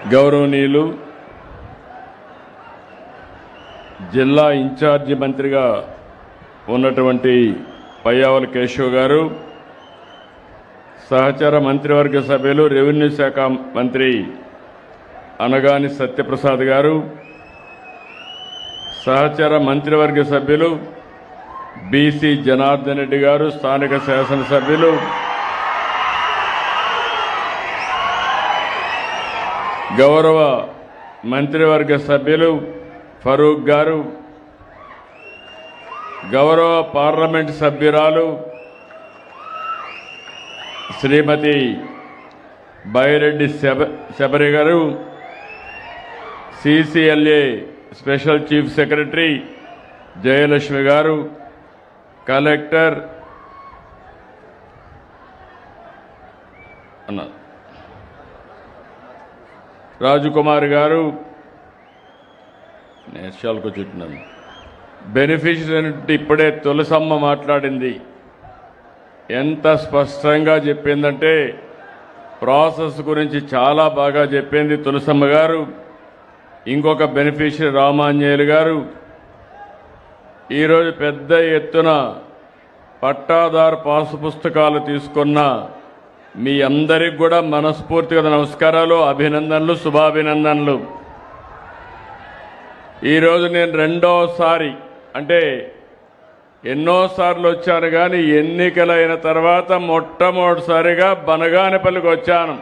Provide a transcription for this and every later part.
గౌరవనీయులు జిల్లా ఇన్ఛార్జి మంత్రిగా ఉన్నటువంటి పయ్యావుల కేశవ్ గారు, సహచర మంత్రివర్గ సభ్యులు రెవెన్యూ శాఖ మంత్రి అనగాని సత్యప్రసాద్ గారు, సహచర మంత్రివర్గ సభ్యులు బీసీ జనార్దన్ రెడ్డి గారు, స్థానిక శాసనసభ్యులు గౌరవ మంత్రివర్గ సభ్యులు ఫరూక్ గారు, గౌరవ పార్లమెంట్ సభ్యురాలు శ్రీమతి బైరెడ్డి శబరి గారు, CCLA special chief secretary Jayalakshmi గారు, కలెక్టర్ రాజకుమార్ గారు, నేషాలకు చుట్టినాను. బెనిఫిషియరీ ఇప్పుడే తులసమ్మ మాట్లాడింది. ఎంత స్పష్టంగా చెప్పిందంటే ప్రాసెస్ గురించి చాలా బాగా చెప్పింది తులసమ్మ గారు. ఇంకొక బెనిఫిషియరీ రామాంజనేయులు గారు ఈరోజు పెద్ద ఎత్తున పట్టాదారు పాసు పుస్తకాలు తీసుకున్న మీ అందరికి కూడా మనస్ఫూర్తిగా నమస్కారాలు, అభినందనలు, శుభాభినందనలు. ఈరోజు నేను రెండోసారి, అంటే ఎన్నోసార్లు వచ్చాను కానీ ఎన్నికలైన తర్వాత మొట్టమొదటిసారిగా బనగానపల్లికి వచ్చాను.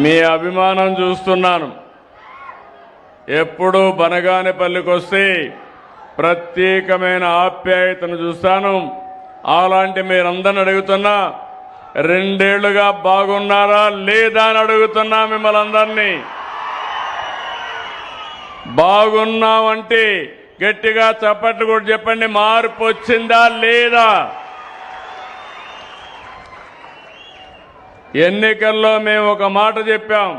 మీ అభిమానం చూస్తున్నాను. ఎప్పుడూ బనగానపల్లికి వస్తే ప్రత్యేకమైన ఆప్యాయతను చూస్తాను. అలాంటి మీరందరిని అడుగుతున్నా, 2 ఏళ్లుగా బాగున్నారా లేదా అని అడుగుతున్నా మిమ్మల్ని అందరినీ. బాగున్నామంటే గట్టిగా చప్పట్లు కూడా చెప్పండి. మార్పు వచ్చిందా లేదా? ఎన్నికల్లో మేము ఒక మాట చెప్పాం.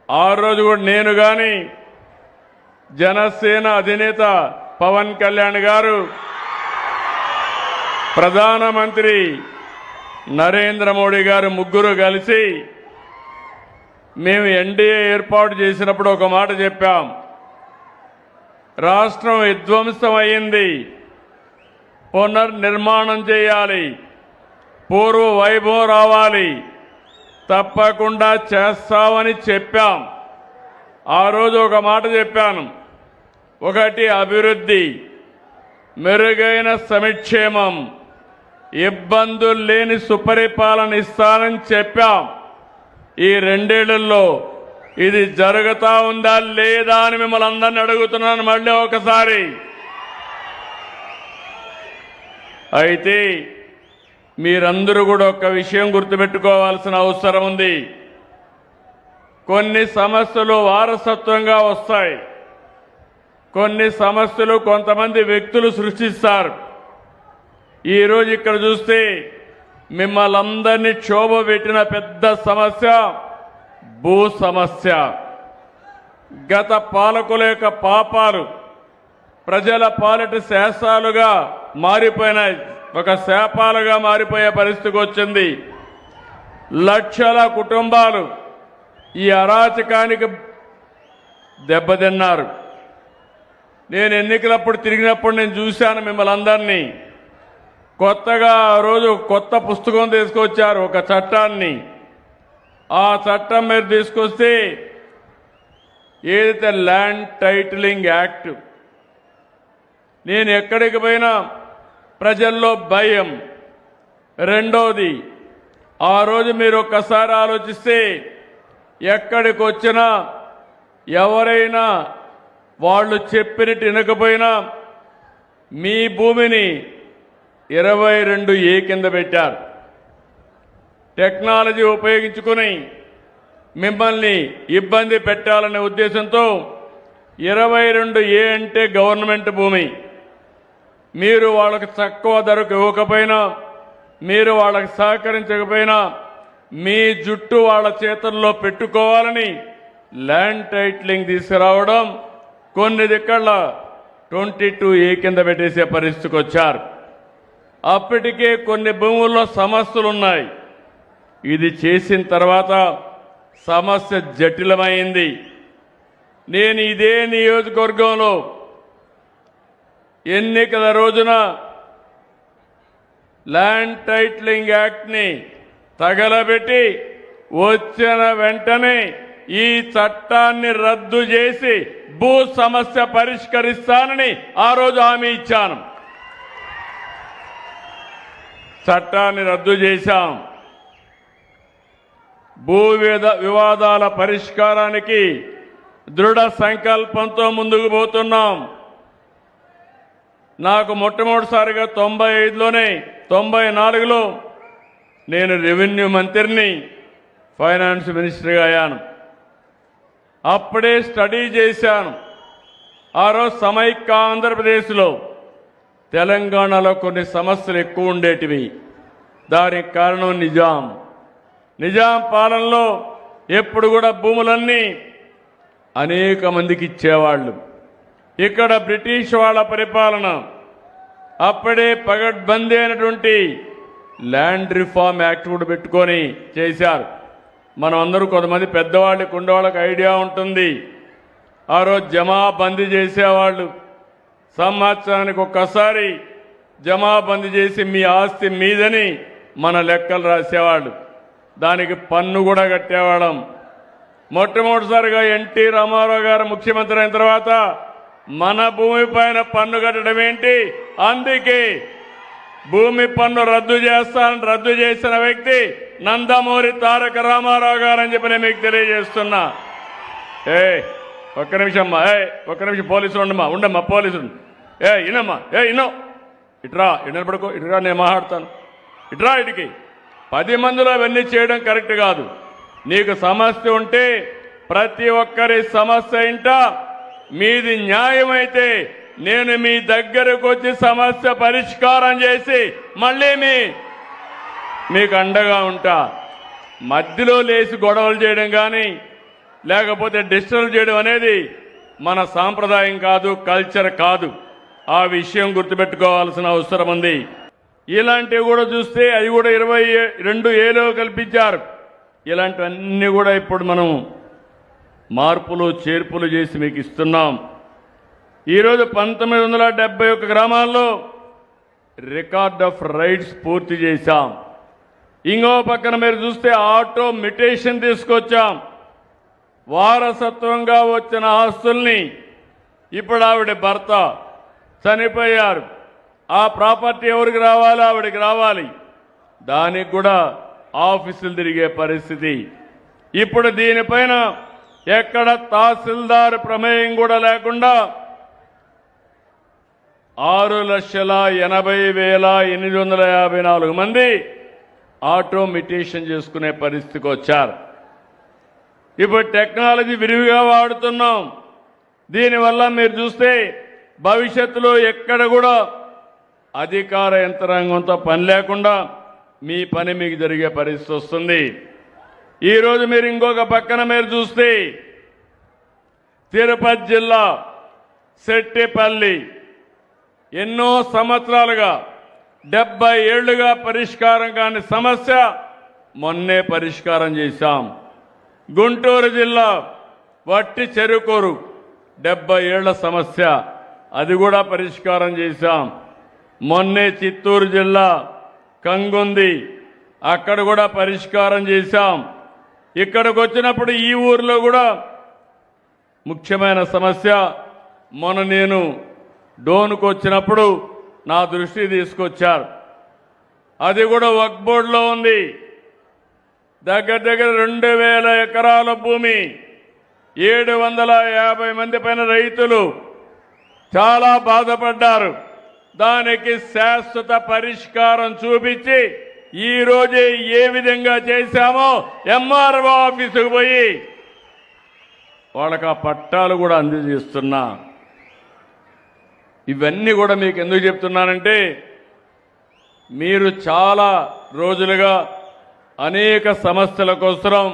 ఆ రోజు కూడా నేను కానీ జనసేన అధినేత పవన్ కళ్యాణ్ గారు, ప్రధానమంత్రి నరేంద్ర మోడీ గారు ముగ్గురు కలిసి మేము ఎన్డీఏ ఏర్పాటు చేసినప్పుడు ఒక మాట చెప్పాం. రాష్ట్రం విధ్వంసం అయింది, పునర్నిర్మాణం చేయాలి, పూర్వ వైభవం రావాలి, తప్పకుండా చేస్తామని చెప్పాం. ఆ రోజు ఒక మాట చెప్పాను. ఒకటి అభివృద్ధి, మెరుగైన సంక్షేమం, ఇబ్బందులు లేని సుపరిపాలన ఇస్తానని చెప్పాం. ఈ 2 ఏళ్లలో ఇది జరుగుతా ఉందా లేదా అని మిమ్మల్ని అందరినీ అడుగుతున్నాను మళ్ళీ ఒకసారి. అయితే మీరందరూ కూడా ఒక విషయం గుర్తుపెట్టుకోవాల్సిన అవసరం ఉంది. కొన్ని సమస్యలు వారసత్వంగా వస్తాయి, కొన్ని సమస్యలు కొంతమంది వ్యక్తులు సృష్టిస్తారు. ఈరోజు ఇక్కడ చూస్తే మిమ్మల్ని అందరినీ క్షోభ పెట్టిన పెద్ద సమస్య భూ సమస్య. గత పాలకుల యొక్క పాపాలు ప్రజల పాలిట శాసాలుగా మారిపోయినాయి, ఒక శాపాలుగా మారిపోయే పరిస్థితికి వచ్చింది. లక్షల కుటుంబాలు ఈ అరాచకానికి దెబ్బతిన్నారు. నేను ఎన్నికలప్పుడు తిరిగినప్పుడు నేను చూశాను మిమ్మల్ని అందరినీ. కొత్తగా ఆ రోజు కొత్త పుస్తకం తీసుకొచ్చారు, ఒక చట్టాన్ని. ఆ చట్టం మీరు తీసుకొస్తే ఏదైతే ల్యాండ్ టైటిలింగ్ యాక్ట్, నేను ఎక్కడికి పోయినా ప్రజల్లో భయం. రెండోది, ఆ రోజు మీరు ఒక్కసారి ఆలోచిస్తే ఎక్కడికి వచ్చినా ఎవరైనా వాళ్ళు చెప్పినట్టు వినకపోయినా మీ భూమిని 22A కింద పెట్టారు. టెక్నాలజీ ఉపయోగించుకుని మిమ్మల్ని ఇబ్బంది పెట్టాలనే ఉద్దేశంతో 22A అంటే గవర్నమెంట్ భూమి. మీరు వాళ్ళకి తక్కువ ధరకు ఇవ్వకపోయినా, మీరు వాళ్ళకి సహకరించకపోయినా మీ జుట్టు వాళ్ళ చేతుల్లో పెట్టుకోవాలని ల్యాండ్ టైటిలింగ్ తీసుకురావడం, కొన్ని దిక్కళ్ళ 22A కింద పెట్టేసే పరిస్థితికి వచ్చారు. అప్పటికే కొన్ని భూముల్లో సమస్యలు ఉన్నాయి. ఇది చేసిన తర్వాత సమస్య జటిలమైంది. నేను ఇదే నియోజకవర్గంలో ఎన్నికల రోజున ల్యాండ్ టైటిలింగ్ యాక్ట్ని తగలబెట్టి వచ్చిన వెంటనే ఈ చట్టాన్ని రద్దు చేసి భూ సమస్య పరిష్కరిస్తానని ఆ రోజు హామీ ఇచ్చాను. చట్టాన్ని రద్దు చేశాం. భూ వివాదాల పరిష్కారానికి దృఢ సంకల్పంతో ముందుకు పోతున్నాం. నాకు మొట్టమొదటిసారిగా 95లోనే 94లో నేను రెవెన్యూ మంత్రిని, ఫైనాన్స్ మినిస్టర్గా అయ్యాను. అప్పుడే స్టడీ చేశాను. ఆ రోజు సమైక్య ఆంధ్రప్రదేశ్లో తెలంగాణలో కొన్ని సమస్యలు ఎక్కువ ఉండేటివి. దానికి కారణం నిజాం పాలనలో ఎప్పుడు కూడా భూములన్నీ అనేక మందికి ఇచ్చేవాళ్ళు. ఇక్కడ బ్రిటిష్ వాళ్ళ పరిపాలన అప్పుడే పగడ్బందీ అయినటువంటి ల్యాండ్ రిఫార్మ్ యాక్ట్ కూడా పెట్టుకొని చేశారు. మనం అందరూ కొంతమంది పెద్దవాళ్ళకి ఉండేవాళ్ళకి ఐడియా ఉంటుంది. ఆ రోజు జమాబందీ చేసేవాళ్ళు. సంవత్సరానికి ఒక్కసారి జమాబందీ చేసి మీ ఆస్తి మీదని మన లెక్కలు రాసేవాళ్ళు. దానికి పన్ను కూడా కట్టేవాళ్ళం. మొట్టమొదటిసారిగా ఎన్టీ రామారావు గారు ముఖ్యమంత్రి అయిన తర్వాత మన భూమి పైన పన్ను కట్టడం ఏంటి? అందుకే భూమి పన్ను రద్దు చేస్తానని రద్దు చేసిన వ్యక్తి నందమూరి తారక రామారావు గారు అని చెప్పి నేను మీకు తెలియజేస్తున్నా. ఒక్క నిమిషం పోలీసులు ఉండమ్మా పోలీసులు. ఇనమ్మా ఇనో ఇట్రా నిలబడుకో, ఇట్రా నేను మాట్లాడతాను. ఇట్రా ఇటుకి 10 మందిలో అవన్నీ చేయడం కరెక్ట్ కాదు. నీకు సమస్య ఉంటే ప్రతి ఒక్కరి సమస్య ఇంట మీది న్యాయమైతే నేను మీ దగ్గరకు వచ్చి సమస్య పరిష్కారం చేసి మళ్ళీ మీకు అండగా ఉంటా. మధ్యలో లేచి గొడవలు చేయడం కానీ లేకపోతే డిస్టర్బ్ చేయడం అనేది మన సాంప్రదాయం కాదు, కల్చర్ కాదు. ఆ విషయం గుర్తుపెట్టుకోవాల్సిన అవసరం ఉంది. ఇలాంటివి కూడా చూస్తే అవి కూడా 22A కల్పించారు. ఇలాంటివన్నీ కూడా ఇప్పుడు మనం మార్పులు చేర్పులు చేసి మీకు ఇస్తున్నాం. ఈరోజు 1971 గ్రామాల్లో రికార్డ్ ఆఫ్ రైట్స్ పూర్తి చేశాం. ఇంకో పక్కన మీరు చూస్తే ఆటో మిటేషన్ తీసుకొచ్చాం. వారసత్వంగా వచ్చిన ఆస్తుల్ని ఇప్పుడు ఆవిడ భర్త చనిపోయారు, ఆ ప్రాపర్టీ ఎవరికి రావాలి? ఆవిడకి రావాలి. దానికి కూడా ఆఫీసులు తిరిగే పరిస్థితి. ఇప్పుడు దీనిపైన ఎక్కడ తహసీల్దార్ ప్రమేయం కూడా లేకుండా 6,80,854 మంది ఆటో మిటేషన్ చేసుకునే పరిస్థితికి వచ్చారు. ఇప్పుడు టెక్నాలజీ విరివిగా వాడుతున్నాం. దీనివల్ల మీరు చూస్తే భవిష్యత్తులో ఎక్కడ కూడా అధికార యంత్రాంగంతో పని లేకుండా మీ పని మీకు జరిగే పరిస్థితి వస్తుంది. ఈరోజు మీరు ఇంకొక పక్కన మీరు చూస్తే తిరుపతి జిల్లా సెట్టిపల్లి ఎన్నో సంవత్సరాలుగా 70 ఏళ్లుగా పరిష్కారం కాని సమస్య మొన్నే పరిష్కారం చేశాం. గుంటూరు జిల్లా వట్టి చెరుకూరు 70 ఏళ్ల సమస్య, అది కూడా పరిష్కారం చేశాం. మొన్నే చిత్తూరు జిల్లా కంగుంది, అక్కడ కూడా పరిష్కారం చేశాం. ఇక్కడికి వచ్చినప్పుడు ఈ ఊర్లో కూడా ముఖ్యమైన సమస్య మొన్న నేను డోన్కు వచ్చినప్పుడు నా దృష్టి తీసుకొచ్చారు. అది కూడా వక్ఫ్ బోర్డులో ఉంది. దగ్గర 2,000 ఎకరాల భూమి, 750 మంది పైన రైతులు చాలా బాధపడ్డారు. దానికి శాశ్వత పరిష్కారం చూపించి ఈ రోజే ఏ విధంగా చేశామో ఎంఆర్ఓ ఆఫీసుకు పోయి వాళ్ళకి ఆ పట్టాలు కూడా అందజేస్తున్నా. ఇవన్నీ కూడా మీకు ఎందుకు చెప్తున్నానంటే మీరు చాలా రోజులుగా అనేక సమస్యల కోసం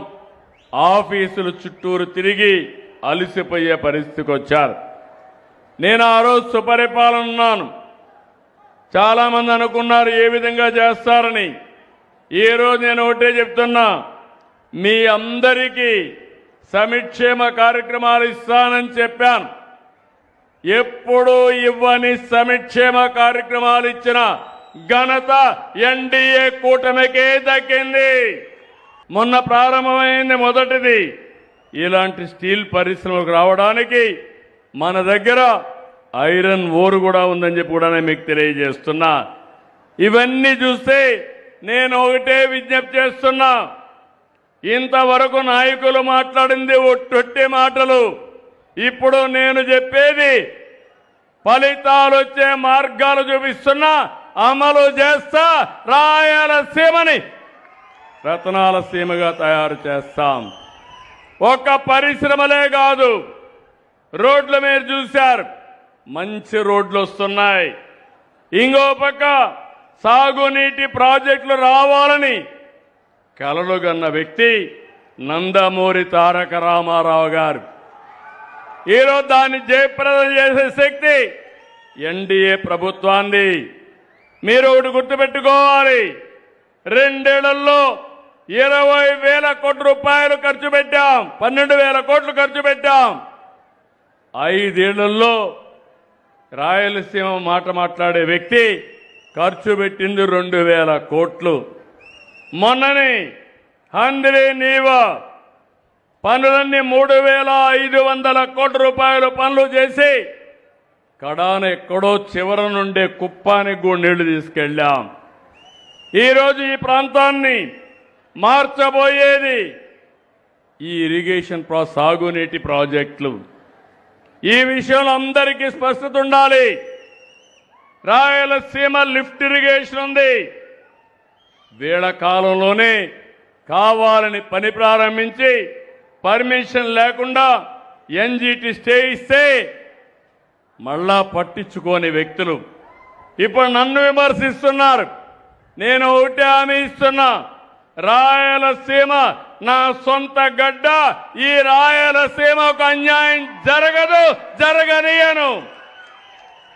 ఆఫీసులు చుట్టూరు తిరిగి అలసిపోయే పరిస్థితికి వచ్చారు. నేను ఆ రోజు సుపరిపాలన ఉన్నాను. చాలామంది అనుకున్నారు ఏ విధంగా చేస్తారని. ఈరోజు నేను ఒకటే చెప్తున్నా, మీ అందరికీ సంక్షేమ కార్యక్రమాలు ఇస్తానని చెప్పాను. ఎప్పుడూ ఇవ్వని సంక్షేమ కార్యక్రమాలు ఇచ్చిన ఘనత ఎన్డీఏ కూటమికే దక్కింది. మొన్న ప్రారంభమైంది మొదటిది. ఇలాంటి స్టీల్ పరిశ్రమకు రావడానికి మన దగ్గర ఐరన్ ఓర్ కూడా ఉందని చెప్పి కూడా నేను మీకు తెలియజేస్తున్నా. ఇవన్నీ చూస్తే నేను ఒకటే విజ్ఞప్తి చేస్తున్నా, ఇంతవరకు నాయకులు మాట్లాడింది ఒట్టొట్టి మాటలు. ఇప్పుడు నేను చెప్పేది ఫలితాలు వచ్చే మార్గాలు చూపిస్తున్నా, అమలు చేస్తా. రాయలసీమని రతనాల సీమగా తయారు చేస్తాం. ఒక్క పరిశ్రమలే కాదు, రోడ్లు మీరు చూశారు, మంచి రోడ్లు వస్తున్నాయి. ఇంకో పక్క సాగునీటి ప్రాజెక్టులు రావాలని కలలు కన్న వ్యక్తి నందమూరి తారక రామారావు గారు. ఈరోజు దాన్ని జయప్రదం చేసే శక్తి ఎన్డీఏ ప్రభుత్వాన్ని. మీరు ఒకటి గుర్తుపెట్టుకోవాలి, 2 ఏళ్లలో 20,000 కోట్ల రూపాయలు ఖర్చు పెట్టాం, 12,000 కోట్లు ఖర్చు పెట్టాం. 5 ఏళ్లలో రాయలసీమ మాట మాట్లాడే వ్యక్తి ఖర్చు పెట్టింది 2,000 కోట్లు. మొన్ననే హంద్రీ నీవా పనులన్నీ 3,500 కోట్ల రూపాయలు పనులు చేసి కడాన ఎక్కడో చివర నుండే కుప్పానికి కూడా నీళ్లు తీసుకెళ్ళాం. ఈరోజు ఈ ప్రాంతాన్ని మార్చబోయేది ఈ ఇరిగేషన్ సాగునీటి ప్రాజెక్టులు. ఈ విషయంలో అందరికీ స్పష్టత ఉండాలి. రాయలసీమ లిఫ్ట్ ఇరిగేషన్ ఉంది. వీళ్ళ కాలంలోనే కావాలని పని ప్రారంభించి పర్మిషన్ లేకుండా ఎన్జీటీ స్టే ఇస్తే మళ్ళా పట్టించుకోని వ్యక్తులు ఇప్పుడు నన్ను విమర్శిస్తున్నారు. నేను ఒకటే హామీ ఇస్తున్నా, రాయలసీమ నా సొంత గడ్డ. ఈ రాయలసీమకు అన్యాయం జరగదు, జరగనీయను.